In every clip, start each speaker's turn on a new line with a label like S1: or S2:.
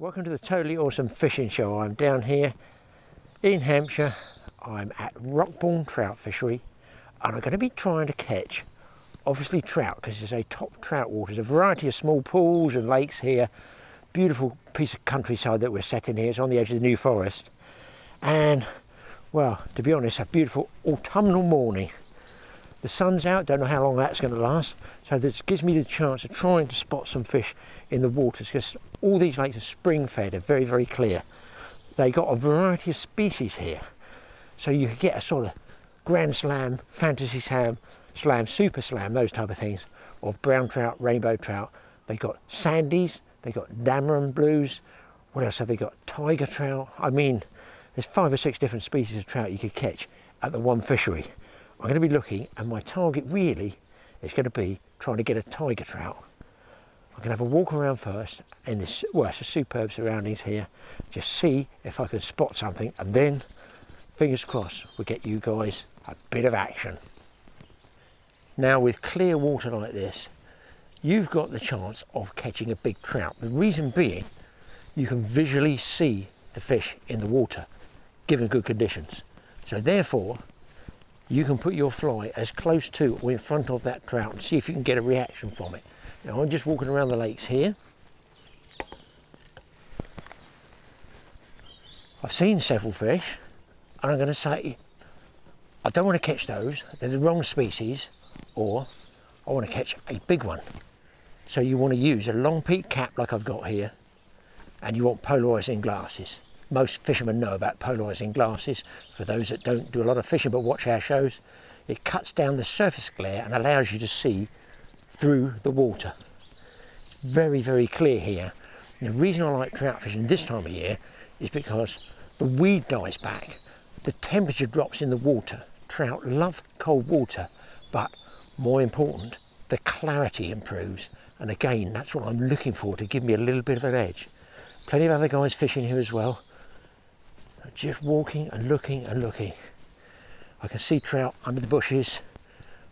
S1: Welcome to the Totally Awesome Fishing Show. I'm down here in Hampshire. I'm at Rockbourne trout fishery and I'm going to be trying to catch obviously trout because it's a top trout water. There's a variety of small pools and lakes here. Beautiful piece of countryside that we're set in here. It's on the edge of the New Forest and, well, to be honest, a beautiful autumnal morning. The sun's out, don't know how long that's going to last, so this gives me the chance of trying to spot some fish in the waters because all these lakes are spring fed, they're very, very clear. They got a variety of species here, so you could get a sort of grand slam, fantasy slam, super slam, those type of things, of brown trout, rainbow trout. They got sandies, they got Dameron blues, what else have they got? Tiger trout. I mean, there's 5 or 6 different species of trout you could catch at the one fishery. I'm going to be looking, and my target really is going to be trying to get a tiger trout. I'm going to have a walk around first in this, well, it's a superb surroundings here, just see if I can spot something, and then, fingers crossed, we'll get you guys a bit of action. Now with clear water like this, you've got the chance of catching a big trout. The reason being, you can visually see the fish in the water, given good conditions. So therefore, you can put your fly as close to or in front of that trout and see if you can get a reaction from it. Now I'm just walking around the lakes here. I've seen several fish and I'm going to say I don't want to catch those, they're the wrong species, or I want to catch a big one. So you want to use a long peak cap like I've got here, and you want polarising glasses. Most fishermen know about polarising glasses. For those that don't do a lot of fishing but watch our shows, it cuts down the surface glare and allows you to see through the water. It's very, very clear here. And the reason I like trout fishing this time of year is because the weed dies back, the temperature drops in the water. Trout love cold water, but more important, the clarity improves. And again, that's what I'm looking for to give me a little bit of an edge. Plenty of other guys fishing here as well. Just walking and looking and looking. I can see trout under the bushes.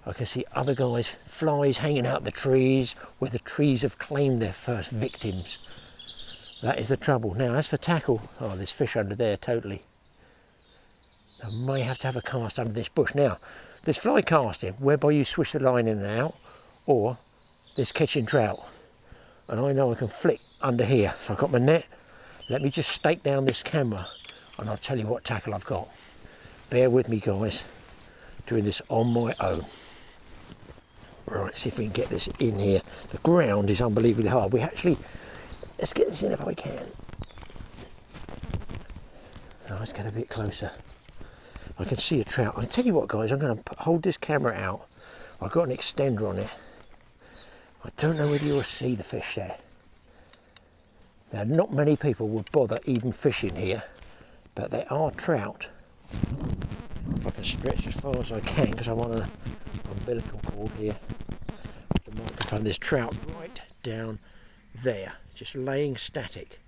S1: I can see other guys, flies hanging out the trees where the trees have claimed their first victims. That is the trouble. Now as for tackle, oh, there's fish under there totally. I may have to have a cast under this bush. Now there's fly casting whereby you swish the line in and out, or there's catching trout. And I know I can flick under here. So I've got my net. Let me just stake down this camera and I'll tell you what tackle I've got. Bear with me guys, doing this on my own. Right, see if we can get this in here. The ground is unbelievably hard. Let's get this in if I can. Oh, let's get a bit closer. I can see a trout. I'll tell you what guys, I'm going to hold this camera out. I've got an extender on it. I don't know whether you'll see the fish there. Now not many people would bother even fishing here, but there are trout. If I can stretch as far as I can, because I'm on an umbilical cord here with the microphone. There's trout right down there, just laying static.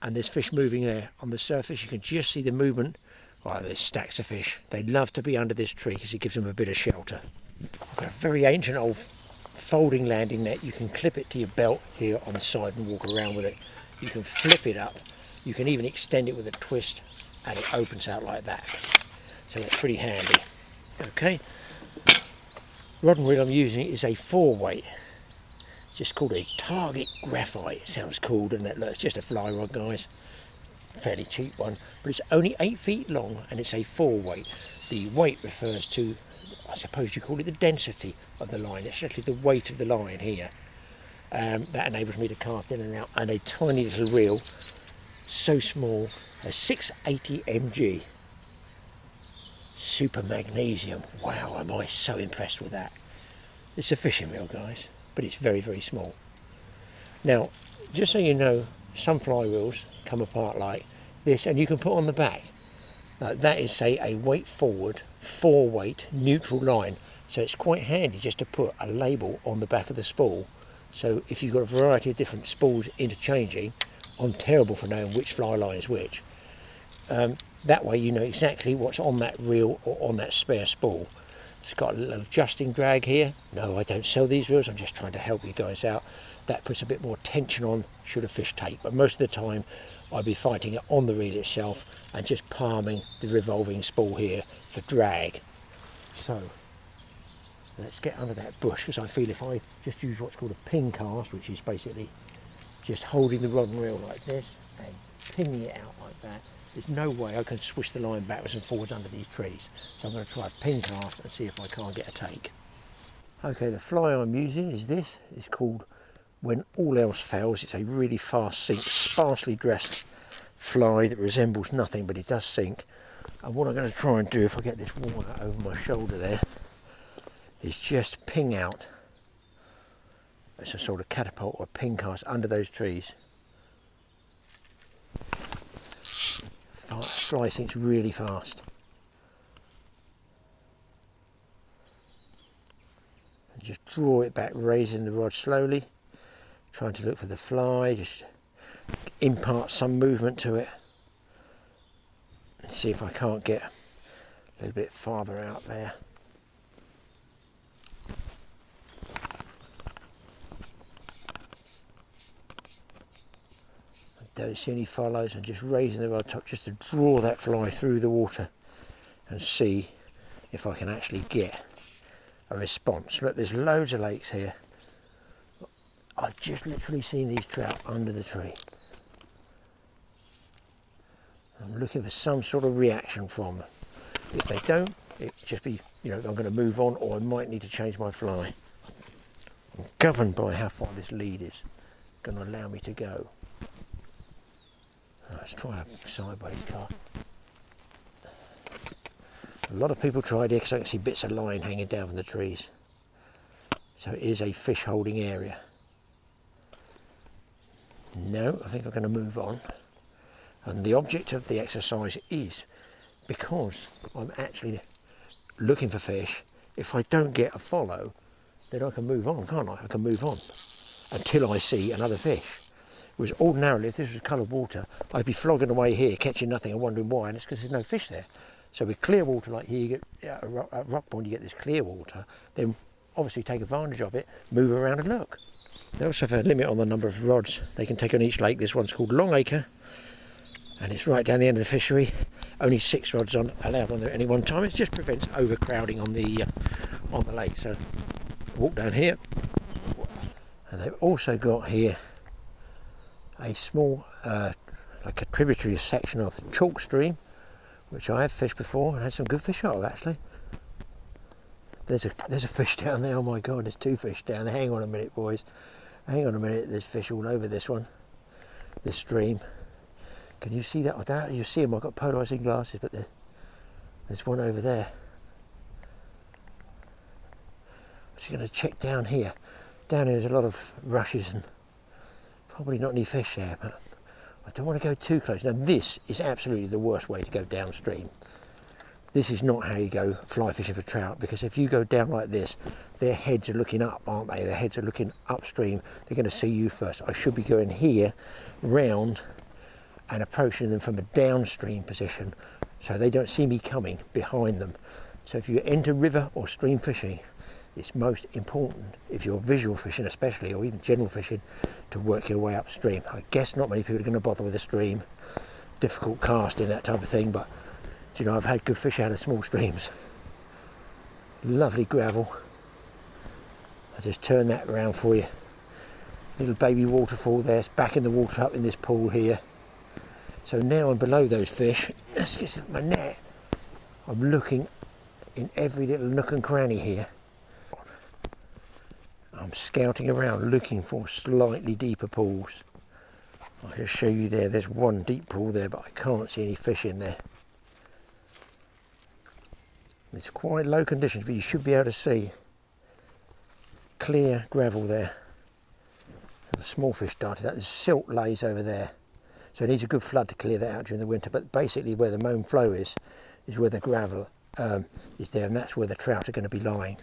S1: And there's fish moving there. On the surface you can just see the movement. Well, there's stacks of fish. They love to be under this tree because it gives them a bit of shelter. I've got a very ancient old folding landing net. You can clip it to your belt here on the side and walk around with it. You can flip it up. You can even extend it with a twist and it opens out like that. So that's pretty handy. Okay. Rod and reel I'm using is a 4-weight. Just called a Target Graphite. It sounds cool, doesn't it? Look, it's just a fly rod, guys. Fairly cheap one. But it's only 8 feet long and it's a 4-weight. The weight refers to, I suppose you call it the density of the line. It's actually the weight of the line here. That enables me to cast in and out. And a tiny little reel, so small, a 680 mg. Super magnesium. Wow, am I so impressed with that. It's a fishing reel, guys, but it's very, very small. Now, just so you know, some fly reels come apart like this, and you can put on the back. Now, that is, say, a weight forward, 4-weight, neutral line. So it's quite handy just to put a label on the back of the spool. So if you've got a variety of different spools interchanging, I'm terrible for knowing which fly line is which. That way you know exactly what's on that reel or on that spare spool. It's got a little adjusting drag here. No, I don't sell these reels, I'm just trying to help you guys out. that puts a bit more tension on should a fish take, but most of the time I'll be fighting it on the reel itself and just palming the revolving spool here for drag. So let's get under that bush, because I feel if I just use what's called a pin cast, which is basically just holding the rod and reel like this and pinning it out like that, there's no way I can swish the line backwards and forwards under these trees. So I'm going to try a pin cast and see if I can't get a take. Okay, the fly I'm using is this. It's called When All Else Fails. It's a really fast sink, sparsely dressed fly that resembles nothing, but it does sink. And what I'm going to try and do, if I get this wire over my shoulder there, is just ping out. It's a sort of catapult or pin cast under those trees. Fly sinks really fast. And just draw it back, raising the rod slowly, trying to look for the fly, just impart some movement to it. And see if I can't get a little bit farther out there. Don't see any follows, and just raising the rod top just to draw that fly through the water and see if I can actually get a response. Look, there's loads of lakes here. I've just literally seen these trout under the tree. I'm looking for some sort of reaction from them. If they don't, it just be, you know, I'm going to move on, or I might need to change my fly. I'm governed by how far this lead is going to allow me to go. Let's try a sideways cast. A lot of people tried here because I can see bits of line hanging down from the trees. So it is a fish holding area. No, I think I'm going to move on. And the object of the exercise is, because I'm actually looking for fish, if I don't get a follow, then I can move on, can't I? I can move on until I see another fish. Whereas ordinarily, if this was coloured water, I'd be flogging away here, catching nothing and wondering why, and it's because there's no fish there. So with clear water like here, you get, at Rockbourne, you get this clear water, then obviously take advantage of it, move around and look. They also have a limit on the number of rods they can take on each lake. This one's called Long Acre, and it's right down the end of the fishery. Only 6 rods allowed on there at any one time. It just prevents overcrowding on the lake. So walk down here, and they've also got here a small, like a tributary section of the chalk stream, which I have fished before and had some good fish out of actually. There's a fish down there. Oh my God, there's 2 fish down there. Hang on a minute, boys. Hang on a minute. There's fish all over this one, this stream. Can you see that? I doubt you see them. I've got polarising glasses, but there's one over there. I'm just going to check down here. Down here there's a lot of rushes and probably not any fish there, but I don't want to go too close. Now this is absolutely the worst way to go downstream. This is not how you go fly fishing for trout, because if you go down like this, their heads are looking up, aren't they? Their heads are looking upstream. They're going to see you first. I should be going here, round, and approaching them from a downstream position so they don't see me coming behind them. So if you enter river or stream fishing, it's most important, if you're visual fishing especially, or even general fishing, to work your way upstream. I guess not many people are going to bother with a stream, difficult casting, that type of thing, but do you know, I've had good fish out of small streams. Lovely gravel. I'll just turn that around for you. Little baby waterfall there, it's back in the water up in this pool here. So now I'm below those fish. Let's get my net. I'm looking in every little nook and cranny here. I'm scouting around looking for slightly deeper pools. I'll just show you there, there's one deep pool there, but I can't see any fish in there. It's quite low conditions, but you should be able to see clear gravel there. And the small fish darted out. There's silt lays over there. So it needs a good flood to clear that out during the winter, but basically where the mown flow is where the gravel is there, and that's where the trout are going to be lying.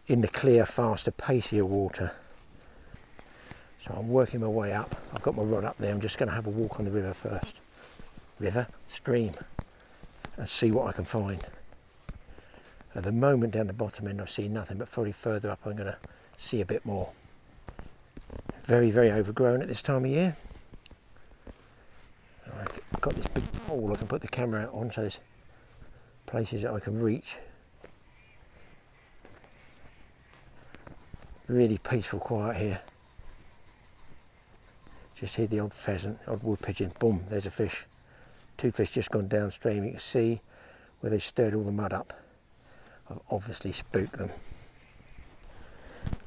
S1: In the clear, faster, pacier water. So I'm working my way up. I've got my rod up there. I'm just going to have a walk on the river first. River, stream, and see what I can find. At the moment down the bottom end I see nothing, but probably further up I'm going to see a bit more. Very, very overgrown at this time of year. I've got this big pole I can put the camera out on, so there's places that I can reach. Really peaceful, quiet here. Just hear the odd pheasant, odd wood pigeon. Boom, there's a fish. 2 fish just gone downstream. You can see where they stirred all the mud up. I've obviously spooked them.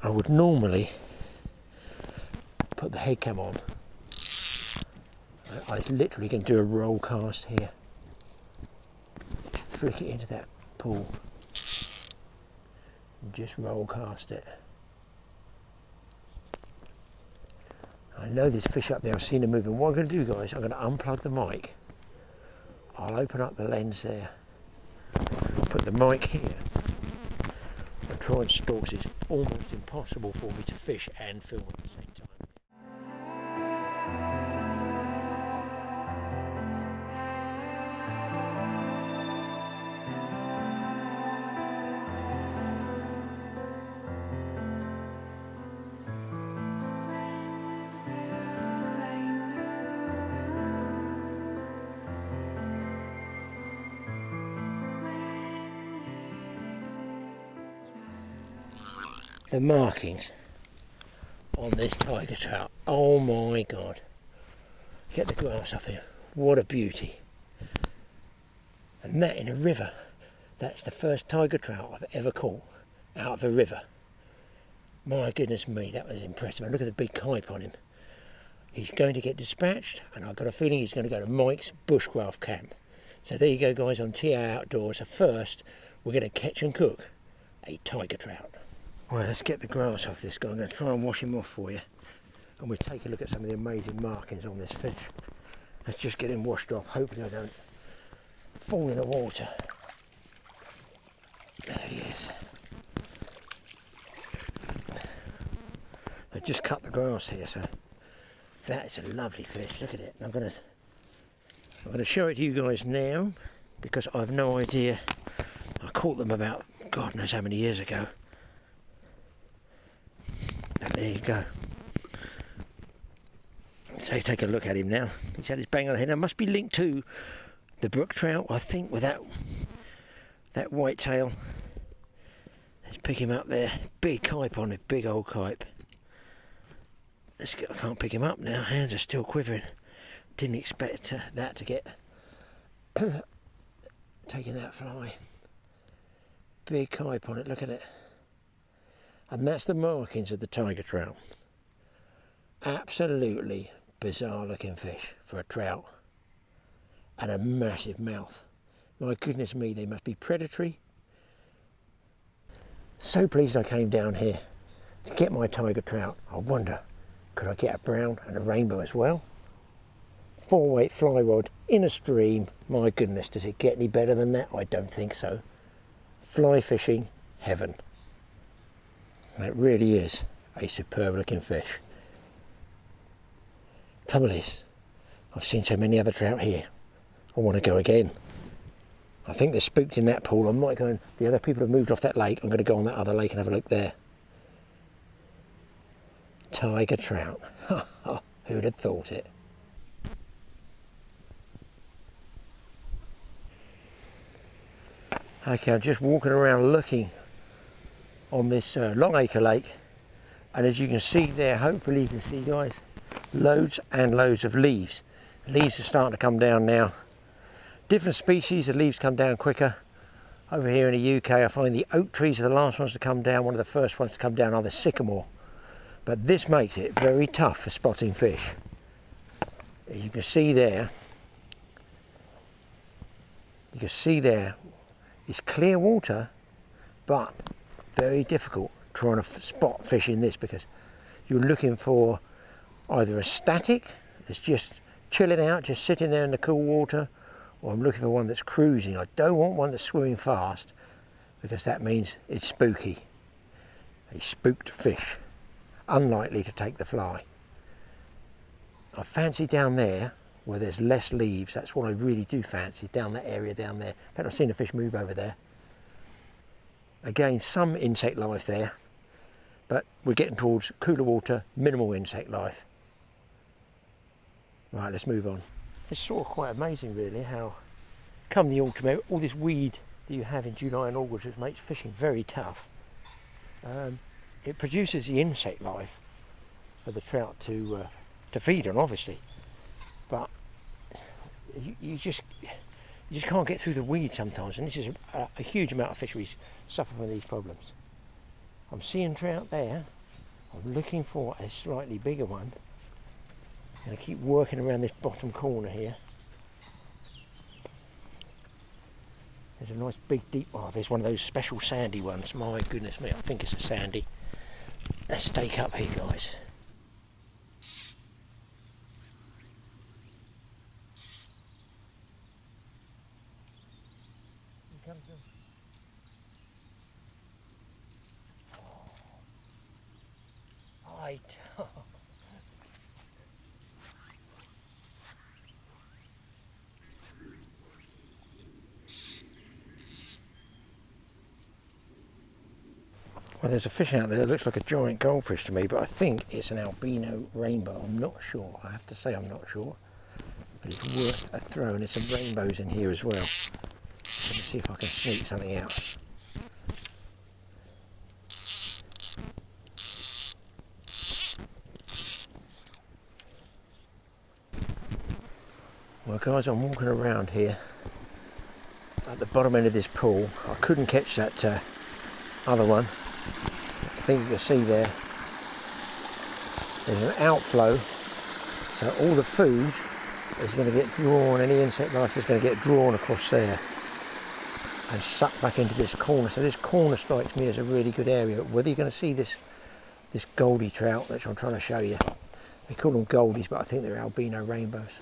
S1: I would normally put the head cam on. I literally can do a roll cast here. Flick it into that pool and just roll cast it. I know there's fish up there, I've seen them moving. What I'm going to do, guys, I'm going to unplug the mic. I'll open up the lens there, put the mic here, and try and stalk, 'cause it's almost impossible for me to fish and film at the same time. The markings on this tiger trout, oh my god. Get the grass off here, what a beauty. And that in a river. That's the first tiger trout I've ever caught out of a river. My goodness me, that was impressive. And look at the big kipe on him. He's going to get dispatched, and I've got a feeling he's going to go to Mike's bushcraft camp. So there you go, guys, on TA Outdoors. So first we're going to catch and cook a tiger trout. Right, let's get the grass off this guy. I'm going to try and wash him off for you. And we'll take a look at some of the amazing markings on this fish. Let's just get him washed off. Hopefully I don't fall in the water. There he is. I just cut the grass here, so that is a lovely fish. Look at it. I'm going to show it to you guys now, because I have no idea. I caught them about God knows how many years ago. There you go. So take a look at him now. He's had his bang on the head. Now must be linked to the brook trout, I think, with that white tail. Let's pick him up there. Big kipe on it, big old kipe. I can't pick him up now. Hands are still quivering. Didn't expect that to get taking that fly. Big kipe on it. Look at it. And that's the markings of the tiger trout. Absolutely bizarre looking fish for a trout. And a massive mouth. My goodness me, they must be predatory. So pleased I came down here to get my tiger trout. I wonder, could I get a brown and a rainbow as well? 4-weight fly rod in a stream. My goodness, does it get any better than that? I don't think so. Fly fishing heaven. It really is a superb looking fish. Trouble is, I've seen so many other trout here. I want to go again. I think they're spooked in that pool. I might go and the other people have moved off that lake. I'm going to go on that other lake and have a look there. Tiger trout. Who'd have thought it? Okay, I'm just walking around looking on this Long Acre Lake, and as you can see there, hopefully you can see, guys, loads and loads of leaves. Leaves are starting to come down now. Different species, the leaves come down quicker. Over here in the UK I find the oak trees are the last ones to come down. One of the first ones to come down are the sycamore, but this makes it very tough for spotting fish. As you can see there, it's clear water, but very difficult trying to spot fish in this, because you're looking for either a static that's just chilling out, just sitting there in the cool water, or I'm looking for one that's cruising. I don't want one that's swimming fast, because that means it's spooky. A spooked fish, unlikely to take the fly. I fancy down there where there's less leaves. That's what I really do fancy, down that area down there. In fact, I've seen a fish move over there. Again, some insect life there. but we're getting towards cooler water, minimal insect life. Right, let's move on. It's sort of quite amazing really how come the autumn, all this weed that you have in July and August, which makes fishing very tough, it produces the insect life for the trout to feed on, obviously, but you just can't get through the weeds sometimes, and this is a huge amount of fisheries suffer from these problems. I'm seeing trout there. I'm looking for a slightly bigger one. I'm going to keep working around this bottom corner here. There's a nice big deep, oh, there's one of those special sandy ones. My goodness me, I think it's a sandy. Let's stake up here, guys. Here comes them. I Well, there's a fish out there that looks like a giant goldfish to me, but I think it's an albino rainbow. I'm not sure. I have to say I'm not sure. But it's worth a throw, and there's some rainbows in here as well. Let me see if I can sneak something out. Well guys, I'm walking around here at the bottom end of this pool. I couldn't catch that other one. I think you can see there's an outflow, so all the food is going to get drawn, any insect life is going to get drawn across there and sucked back into this corner. So this corner strikes me as a really good area. Whether you're going to see this goldie trout, which I'm trying to show you, we call them goldies, but I think they're albino rainbows.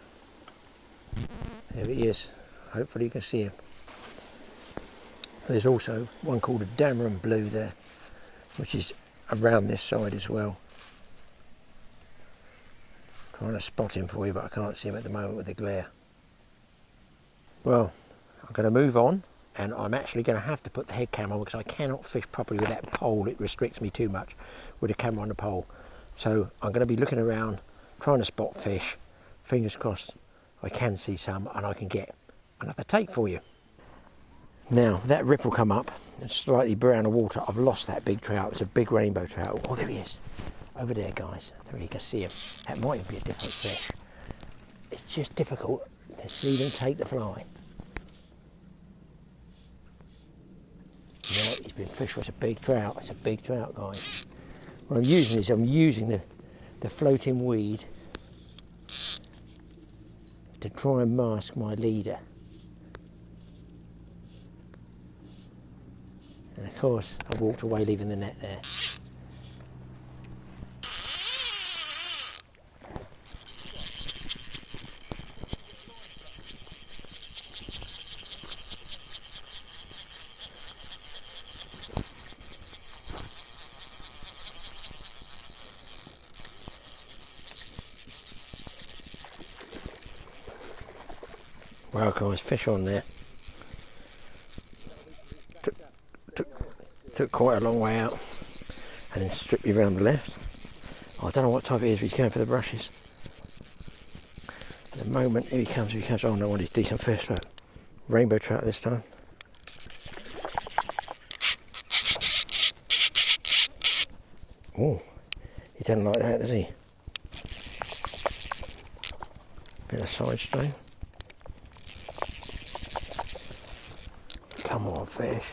S1: There he is. Hopefully you can see him. There's also one called a Dameron blue there, which is around this side as well. Trying to spot him for you, but I can't see him at the moment with the glare. Well, I'm going to move on, and I'm actually going to have to put the head camera on because I cannot fish properly with that pole. It restricts me too much with the camera on the pole. So I'm going to be looking around, trying to spot fish. Fingers crossed I can see some and I can get another take for you. Now that ripple come up and slightly browner water, I've lost that big trout. It's a big rainbow trout. Oh, there he is. Over there, guys. There you can see him. That might even be a different fish. It's just difficult to see them take the fly. Yeah, he's been fished. It's a big trout. It's a big trout, guys. What I'm using is I'm using the floating weed to try and mask my leader. And of course, I walked away leaving the net there. Wow, guys, fish on there. Took quite a long way out and then stripped me around the left. Oh, I don't know what type it is, but he's going for the brushes. At the moment, here he comes. Oh no, what a decent fish, look. Rainbow trout this time. Oh, he doesn't like that, does he? Bit of side strain. Come on, fish.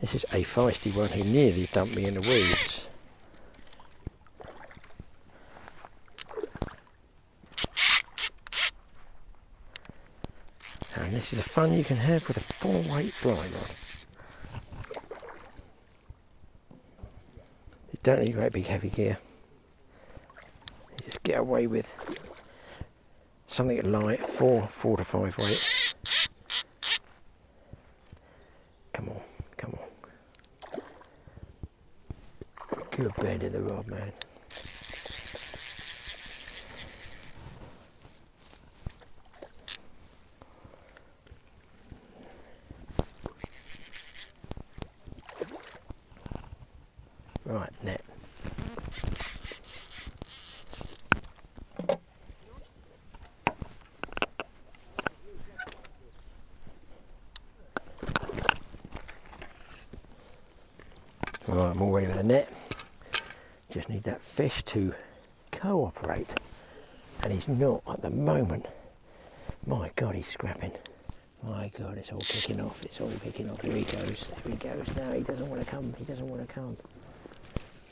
S1: This is a feisty one who nearly dumped me in the weeds. And this is the fun you can have with a 4-weight fly rod. You don't need great big heavy gear. You just get away with something light, 4 to 5 weight. Come on. Good bend in the rod, man. Right, net. net. Just need that fish to cooperate, and he's not at the moment. My God, he's scrapping. My God, it's all kicking off. It's all kicking off. Here he goes. There he goes. No, he doesn't want to come. He doesn't want to come.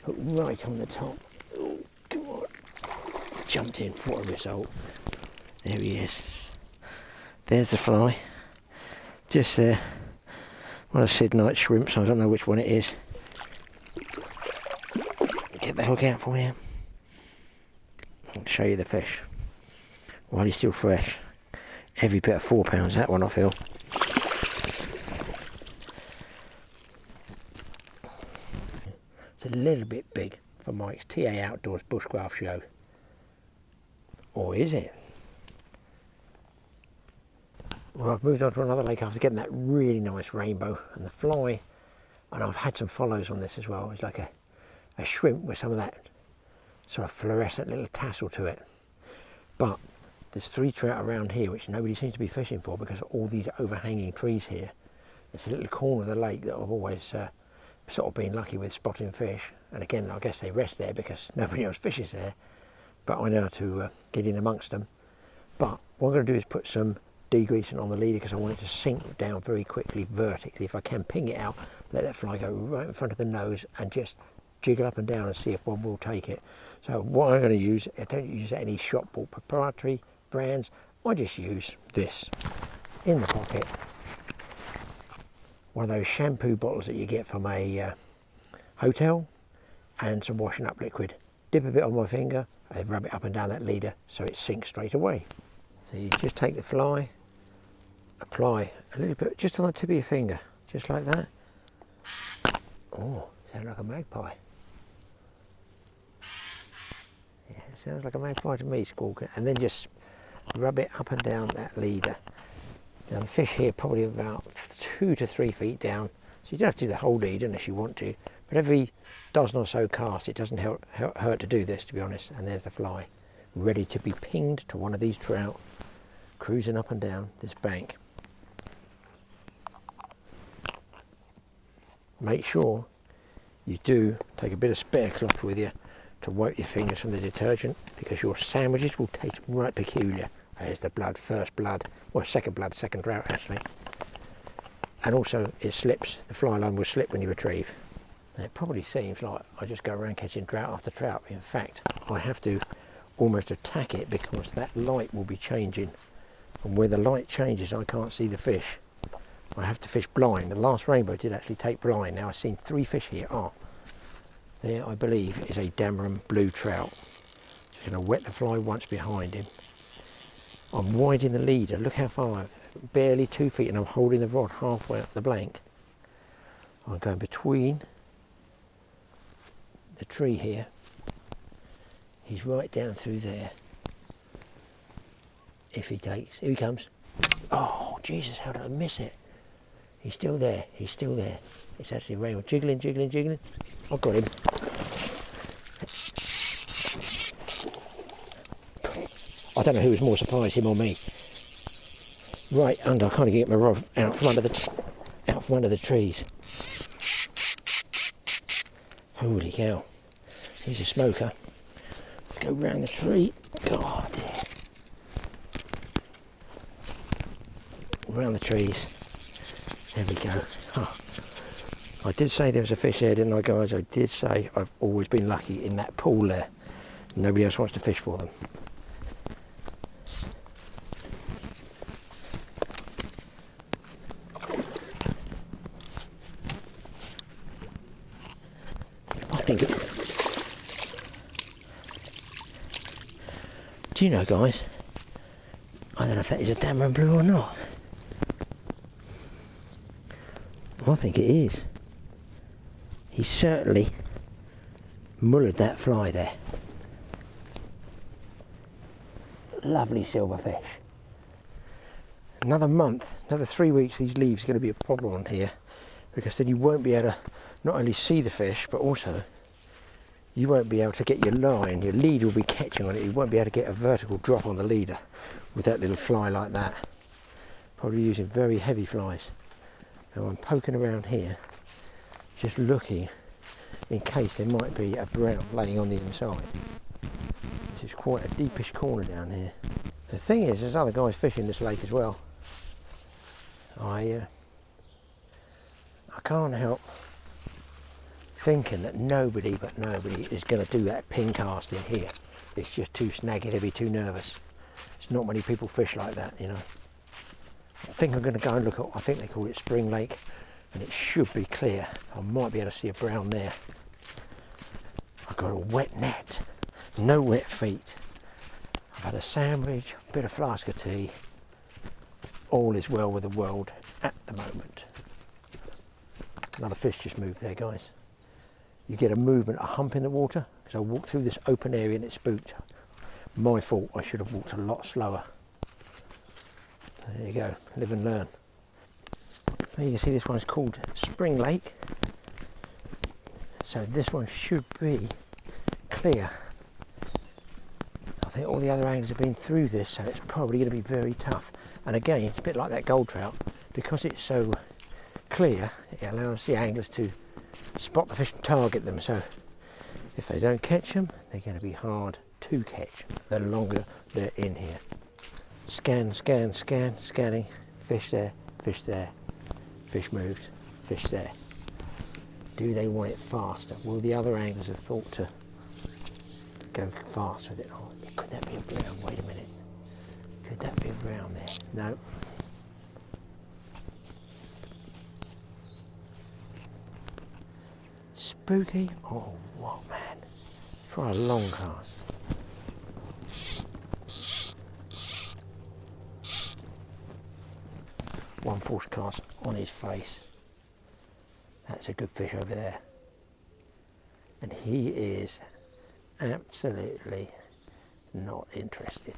S1: Hook right on the top. Oh, come on. Jumped in. What a result. There he is. There's the fly. Just there. One of the Sydnite shrimps. I don't know which one it is. Get the hook out for you. I'll show you the fish while he's still fresh. Every bit of 4 pounds, that one I feel. It's a little bit big for Mike's TA Outdoors Bushcraft show. Or is it? Well, I've moved on to another lake after getting that really nice rainbow and the fly, and I've had some follows on this as well. It's like a shrimp with some of that sort of fluorescent little tassel to it. But there's 3 trout around here which nobody seems to be fishing for because of all these overhanging trees here. It's a little corner of the lake that I've always sort of been lucky with spotting fish. And again, I guess they rest there because nobody else fishes there. But I know how to get in amongst them. But what I'm going to do is put some degreasing on the leader because I want it to sink down very quickly vertically. If I can ping it out, let that fly go right in front of the nose and just jiggle up and down and see if one will take it. So what I'm going to use, I don't use any shop bought proprietary brands, I just use this in the pocket. One of those shampoo bottles that you get from a hotel, and some washing up liquid. Dip a bit on my finger and rub it up and down that leader so it sinks straight away. So you just take the fly, apply a little bit just on the tip of your finger, just like that. Oh, sounds like a magpie. Yeah, it sounds like a magpie to me, squawking. And then just rub it up and down that leader. Now the fish here probably about 2 to 3 feet down, so you don't have to do the whole leader unless you want to, but every dozen or so casts it doesn't hurt to do this, to be honest. And there's the fly, ready to be pinged to one of these trout cruising up and down this bank. Make sure you do take a bit of spare cloth with you to wipe your fingers from the detergent, because your sandwiches will taste right peculiar. There's the blood, first blood, well, second trout actually. And also it slips, the fly line will slip when you retrieve. And it probably seems like I just go around catching trout after trout. In fact, I have to almost attack it because that light will be changing. And where the light changes, I can't see the fish. I have to fish blind. The last rainbow did actually take blind. Now I've seen 3 fish here. Oh, there I believe is a Dameron blue trout. Just going to wet the fly once behind him. I'm winding the leader. Look how far I've barely 2 feet, and I'm holding the rod halfway up the blank. I'm going between the tree here. He's right down through there. If he takes, here he comes. Oh Jesus, how did I miss it? He's still there, he's still there. It's actually rainbow, jiggling, jiggling, jiggling. I've got him. I don't know who was more surprised, him or me. Right under, I can't get my rod out from under the trees. Holy cow! Here's a smoker. Let's go round the tree. God dear. Around the trees. There we go. Oh. I did say there was a fish there, didn't I, guys? I did say I've always been lucky in that pool there. Nobody else wants to fish for them. Do you know, guys, I don't know if that is a Dameron blue or not. I think it is. He certainly mullered that fly there. Lovely silver fish. Another month, another 3 weeks, these leaves are going to be a problem on here, because then you won't be able to not only see the fish, but also you won't be able to get your line, your lead will be catching on it. You won't be able to get a vertical drop on the leader with that little fly like that. Probably using very heavy flies. Now I'm poking around here, just looking in case there might be a brown laying on the inside. This is quite a deepish corner down here. The thing is, there's other guys fishing this lake as well. I can't help thinking that nobody is going to do that pin cast in here. It's just too snaggy, they'd be too nervous. There's not many people fish like that, you know. I think I'm going to go and look at, I think they call it Spring Lake, and it should be clear. I might be able to see a brown there. I've got a wet net, no wet feet. I've had a sandwich, a bit of flask of tea. All is well with the world at the moment. Another fish just moved there, guys. You get a movement, a hump in the water, because I walked through this open area and it spooked. My fault, I should have walked a lot slower. There you go, live and learn. Now you can see this one's called Spring Lake. So this one should be clear. I think all the other anglers have been through this, so it's probably going to be very tough. And again, it's a bit like that gold trout, because it's so clear, it allows the anglers to spot the fish and target them. So if they don't catch them, they're going to be hard to catch the longer they're in here. Scan, scan, scan, scanning. Fish there, fish there, fish moved, fish there. Do they want it faster? Will the other anglers have thought to go fast with it? Oh, could that be a brown? Wait a minute. Could that be a brown there? No. Spooky? Oh, what, man? Try a long cast. One force cast on his face. That's a good fish over there. And he is absolutely not interested.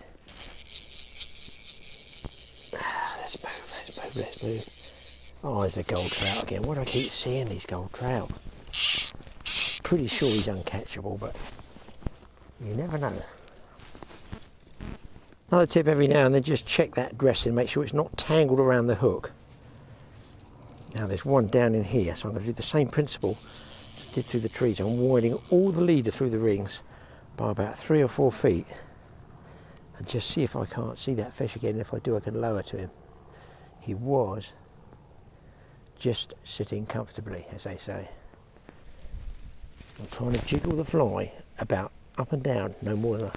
S1: Let's move, let's move, let's move. Oh, there's a gold trout again. Why do I keep seeing these gold trout? Pretty sure he's uncatchable, but you never know. Another tip every now and then, just check that dressing, make sure it's not tangled around the hook. Now there's one down in here, so I'm going to do the same principle as I did through the trees. I'm widening all the leader through the rings by about 3 or 4 feet, and just see if I can't see that fish again. If I do, I can lower to him. He was just sitting comfortably, as they say. I'm trying to jiggle the fly about up and down, no more than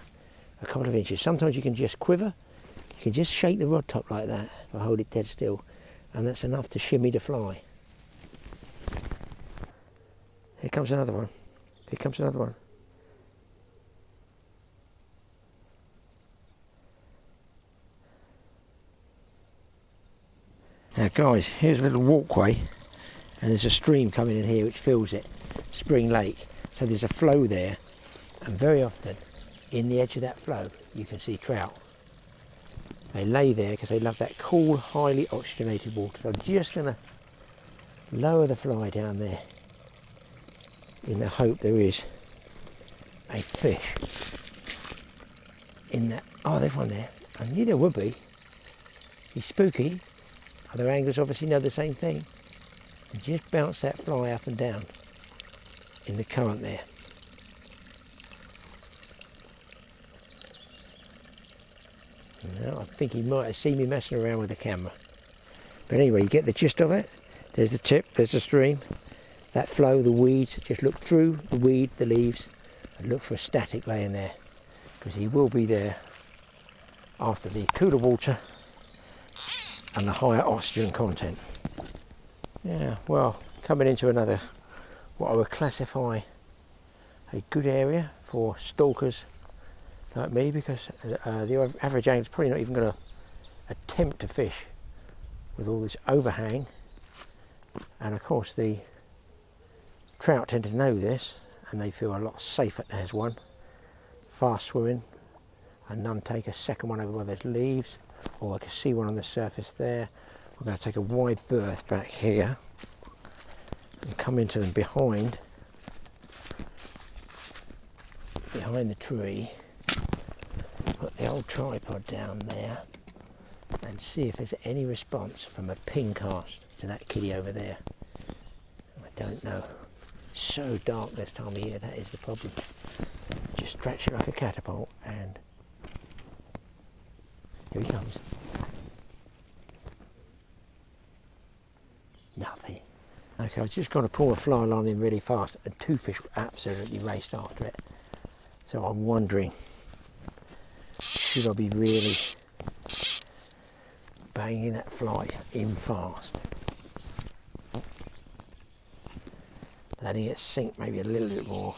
S1: a couple of inches. Sometimes you can just quiver, you can just shake the rod top like that if I hold it dead still, and that's enough to shimmy the fly. Here comes another one. Here comes another one. Now guys, here's a little walkway, and there's a stream coming in here which fills it, Spring Lake. So there's a flow there, and very often in the edge of that flow you can see trout. They lay there because they love that cool, highly oxygenated water. So I'm just going to lower the fly down there in the hope there is a fish in that. Oh, there's one there. I knew there would be. He's spooky. Other anglers obviously know the same thing. And just bounce that fly up and down in the current there. No, I think he might have seen me messing around with the camera. But anyway, you get the gist of it. There's the tip, there's the stream. That flow, the weeds, just look through the weed, the leaves, and look for a static laying there. Because he will be there after the cooler water and the higher oxygen content. Yeah, well, coming into another, what I would classify a good area for stalkers like me, because the average angler is probably not even going to attempt to fish with all this overhang. And of course the trout tend to know this, and they feel a lot safer. There's one fast swimming, and none take a second one over by those leaves, or I can see one on the surface there. We're going to take a wide berth back here and come into them behind the tree. Put the old tripod down there and see if there's any response from a pin cast to that kiddie over there. I don't know. So dark this time of year, that is the problem. Just stretch it like a catapult, and here he comes. Nothing. Okay, I was just going to pull a fly line in really fast, and two fish absolutely raced after it. So I'm wondering, should I be really banging that fly in fast? Letting it sink maybe a little bit more,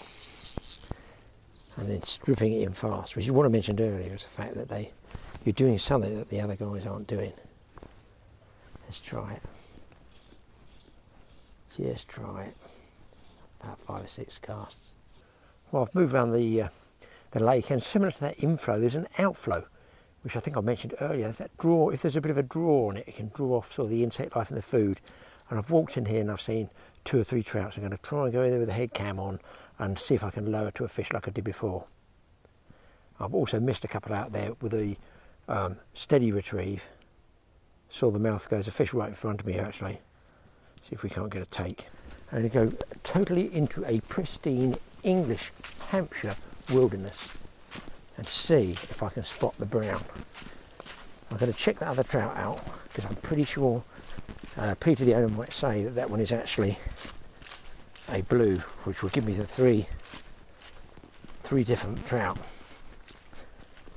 S1: and then stripping it in fast, which is what I mentioned earlier, is the fact that you're doing something that the other guys aren't doing. Let's try it. Just try it. About 5 or 6 casts. Well, I've moved around the lake, and similar to that inflow, there's an outflow, which I think I mentioned earlier. If there's a bit of a draw on it, it can draw off sort of the insect life and the food. And I've walked in here and I've seen 2 or 3 trouts. I'm going to try and go in there with the head cam on and see if I can lower to a fish like I did before. I've also missed a couple out there with a steady retrieve. Saw the mouth goes, a fish right in front of me actually. See if we can't get a take. I'm going to go totally into a pristine English Hampshire wilderness and see if I can spot the brown. I'm going to check that other trout out, because I'm pretty sure Peter the owner might say that that one is actually a blue, which will give me the three different trout.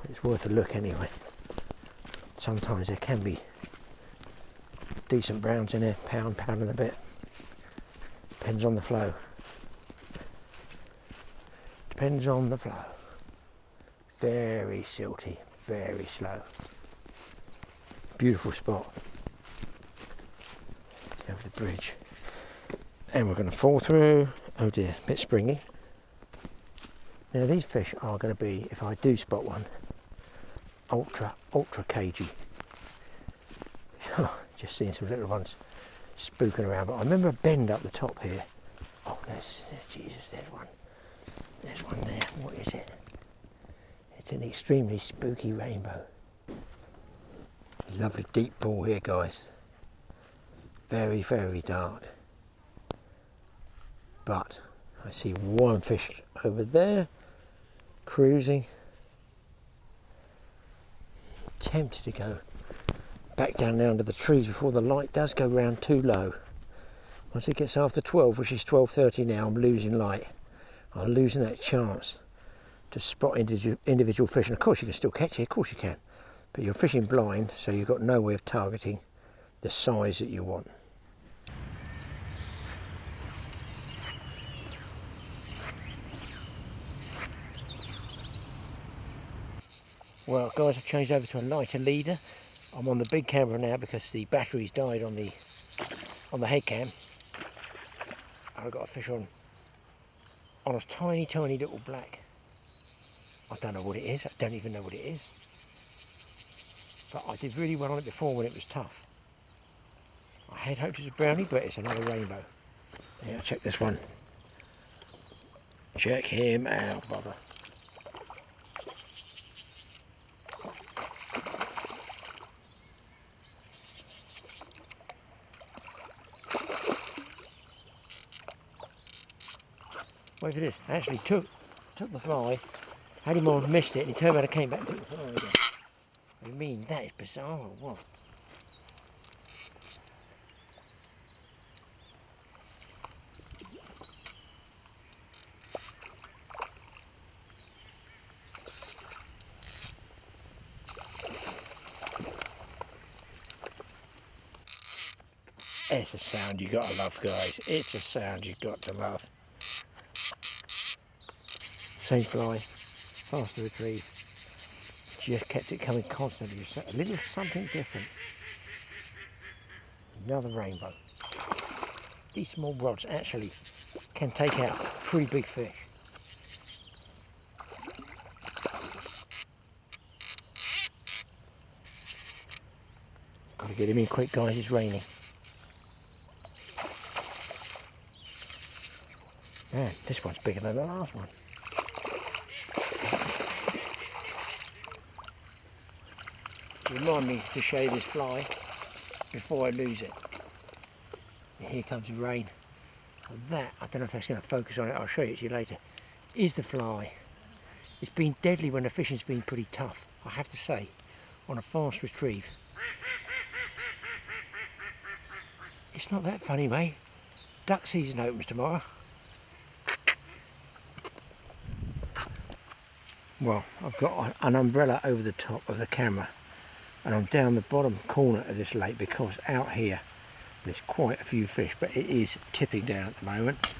S1: It's worth a look anyway. Sometimes there can be decent browns in there, pound and a bit. Depends on the flow. Depends on the flow. Very silty, very slow. Beautiful spot. Over the bridge. And we're going to fall through. Oh dear, a bit springy. Now these fish are going to be, if I do spot one, ultra cagey. Just seeing some little ones spooking around, but I remember a bend up the top here. Oh, Jesus, there's one. There's one there. What is it? It's an extremely spooky rainbow. Lovely deep pool here, guys. Very, very dark. But I see one fish over there, cruising. Tempted to go back down under the trees before the light does go round too low. Once it gets after 12, which is 12:30 now, I'm losing light. I'm losing that chance to spot individual fish. And of course you can still catch it, of course you can. But you're fishing blind, so you've got no way of targeting the size that you want. Well guys, I've changed over to a lighter leader. I'm on the big camera now because the batteries died on the head cam. I've got a fish on a tiny little black. I don't know what it is, I don't even know what it is. But I did really well on it before when it was tough. I had hoped it was a brownie, but it's another rainbow. Yeah, check this one. Check him out, brother. Wait for this. I actually took the fly, had him on, missed it, and he turned around and came back and took the fly again. I mean, that is bizarre or what? It's a sound you got to love, guys. It's a sound you've got to love. Same fly, faster retrieve. Just kept it coming constantly. A little something different. Another rainbow. These small rods actually can take out pretty big fish. Got to get him in quick, guys. It's raining. Man, this one's bigger than the last one. Remind me to show this fly before I lose it. And here comes the rain. And that, I don't know if that's going to focus on it, I'll show it to you later, is the fly. It's been deadly when the fishing's been pretty tough, I have to say, on a fast retrieve. It's not that funny, mate. Duck season opens tomorrow. Well, I've got an umbrella over the top of the camera and I'm down the bottom corner of this lake because out here there's quite a few fish, but it is tipping down at the moment.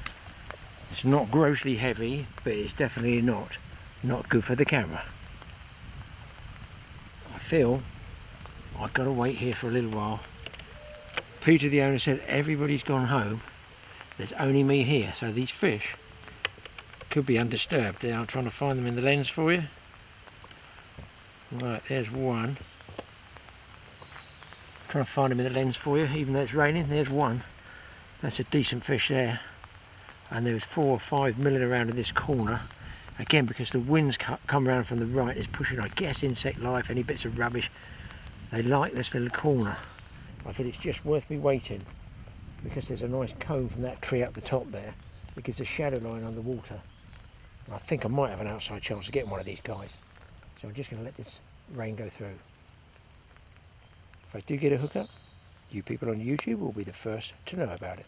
S1: It's not grossly heavy, but it's definitely not good for the camera. I feel I've got to wait here for a little while. Peter, the owner, said everybody's gone home. There's only me here, so these fish could be undisturbed. Now I'm trying to find them in the lens for you. Right, there's one. Trying to find them in the lens for you, even though it's raining. There's one. That's a decent fish there. And there's 4 or 5 milling around in this corner. Again, because the wind's come around from the right, it's pushing, I guess, insect life, any bits of rubbish. They like this little corner. I feel it's just worth me waiting because there's a nice cone from that tree up the top there. It gives a shadow line underwater. And I think I might have an outside chance of getting one of these guys. So I'm just going to let this rain go through. If I do get a hookup, you people on YouTube will be the first to know about it.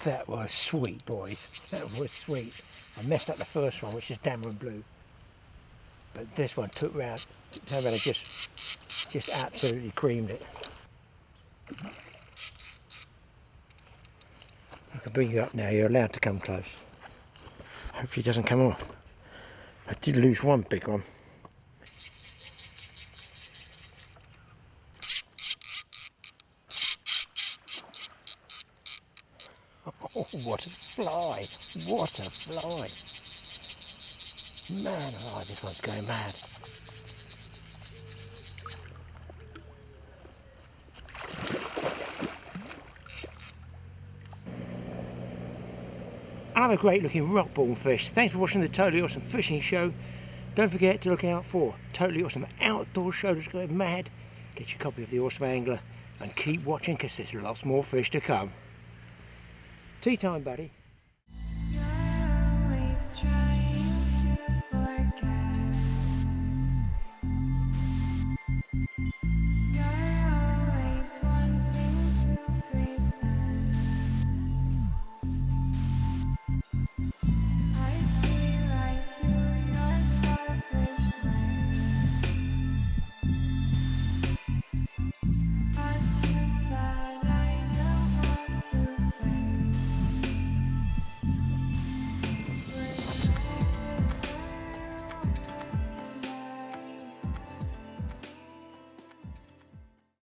S1: That was sweet, boys. That was sweet. I messed up the first one, which is Dameron Blue. But this one took round and just absolutely creamed it. I can bring you up now, you're allowed to come close. Hopefully it doesn't come off. I did lose one big one. Oh, what a fly! What a fly! Man, oh, this one's going mad. Another great looking Rockbourne fish. Thanks for watching the Totally Awesome Fishing Show. Don't forget to look out for Totally Awesome Outdoor Show that's going mad. Get your copy of The Awesome Angler and keep watching because there's lots more fish to come. Tea time, buddy.